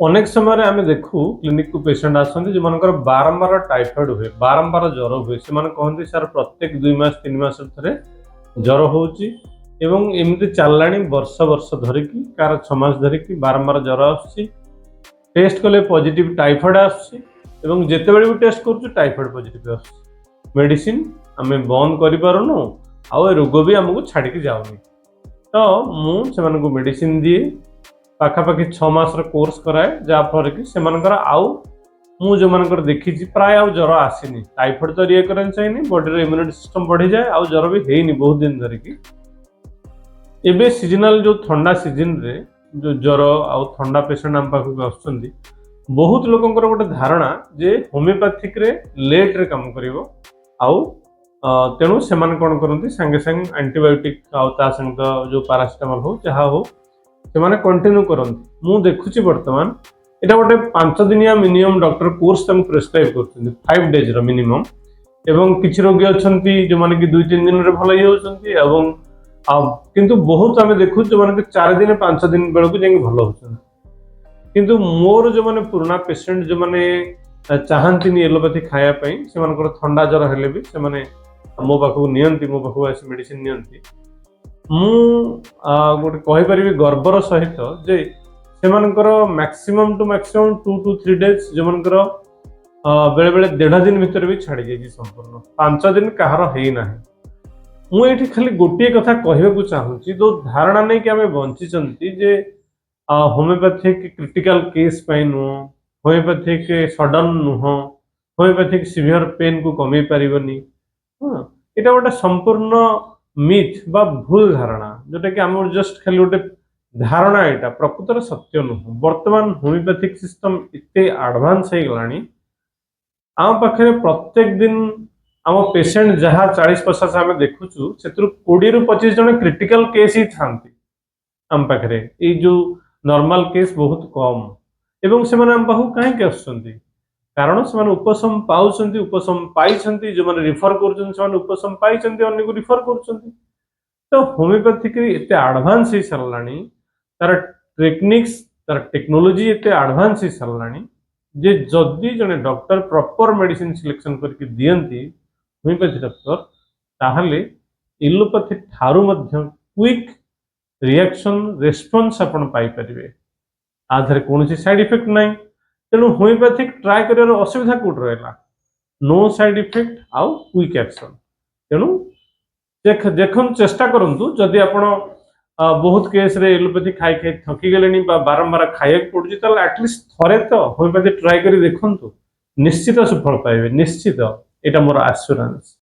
अनेक समय आम देखू क्लिनिक को पेशेंट आसती जो मनकर बारंबार टाइफॉइड हुए बारंबार ज्वर हुए से कहते सर प्रत्येक 2 मास 3 मास थे ज्वर होमती चलला वर्ष वर्ष धरिकी कार 6 मास धरिकी बारंबार ज्वर आस्ट कले पॉजिटिव टाइफॉइड आसते भी टेस्ट कर टाइफॉइड पॉजिटिव मेडिसिन आम बंद करूँ आ रोग भी आमको छाड़ी जाऊनी तो मुझे मेडिसिन दिए पाखापाखि 6 मास कोर्स कराए जहाँफल कि से आउ जो मानकर देखी प्राय आउ ज्वर आसनी टाइफॉइड तो रिकरेन्स है बॉडी इम्यूनिटी सिस्टम बढ़ी जाए आउ ज्वर भी है बहुत दिन धरिकी एबे सीजनल जो ठंडा सीजन रे जो ज्वर आउ ठंडा पेशेंट आम पाखक आसुचंदी बहुत लोकंकर गोटे धारणा जे होमियोपैथिक रे लेट रे काम करिवो आउ तेणु से कौन करते सांगे एंटीबायोटिक आउ ता संग जो पैरासिटामोल हो जहाँ हो से कंटिन्यू करती मु देखुची बर्तमान यहाँ गोटे 5 दिनिया मिनिमम डॉक्टर कोर्स प्रेस्क्राइब कर 5 डेज मिनिमम एवं किसी रोगी अच्छा जो मैंने कि 2-3 दिन में भल हो किंतु बहुत आम देखु जो मैंने 4 दिन 5 दिन बेलू जा भल हो किंतु मोर जो मैंने पुराना पेशेंट जो मैंने चाहती एलोपैथी खायापी से ठंडा ज्वर हेले भी से मो पाखक नियंती मो पाखक आसी मेडिसिन नियंती गोटे कहीपरि गर्वर सहित जे से maximum to maximum 2 to 3 days जो मनकर बेले बेले 1.5 दिन भीतर भी छाड़ी जाइए संपूर्ण 5 दिन कहार है ना मुझे खाली गोटे कथा कहवाक चाहूँगी जो धारणा नहीं कि आम बंची जे होमियोपैथिक क्रिटिकल केस नुह होमियोपैथिक सडन नुह होमियोपैथिक सीवियर पेन को कमे पारनी हाँ यहाँ गोटे संपूर्ण मिथ बा भूल धारणा जोटा कि आम जस्ट खाली गोटे धारणा यहाँ प्रकृतर सत्य नुह बर्तमान होमियोपैथिक सिस्टम इतने एडवांस हो गलानी आम पाखे प्रत्येक दिन आम पेशेंट जहाँ 40-50 आम देखुचु से 20 ରୁ 25 जन क्रिटिकल केस ही था आम पाखे ये जो नॉर्मल केस बहुत कम एवं से आम पाखु कहीं आसुँच कारण से उपशम पाँच उपशम पाई जो मैंने रिफर कर उपशम पाई अन्य को रिफर कर तो होमियोपैथिक एत एडवांस हो सारा तार टेक्निक्स तार टेक्नोलोजी एत एडवांस हो सारा जे जदि जड़े डॉक्टर प्रॉपर मेडिसिन सिलेक्शन करके दियंती होमियोपैथी डॉक्टर ताहले एलोपैथी ठारू मध्य क्विक रिएक्शन रेस्पॉन्स आपण पाई परिबे आधार कौन साइड इफेक्ट नहीं तेणु होमियोपैथिक ट्राए कर असुविधा कौट रहा नो साइड इफेक्ट आउ क्विक एक्शन तेणु देखन चेष्टा करूँ जदि आपण बहुत केस रे एलोपैथी खाई खाई थकी गले बारंबार खाया पड़ू एटलिस्ट थरे तो होमियोपैथी ट्राए कर देखु निश्चित सुफल पाइबे निश्चित यहाँ मोर आश्योरेंस।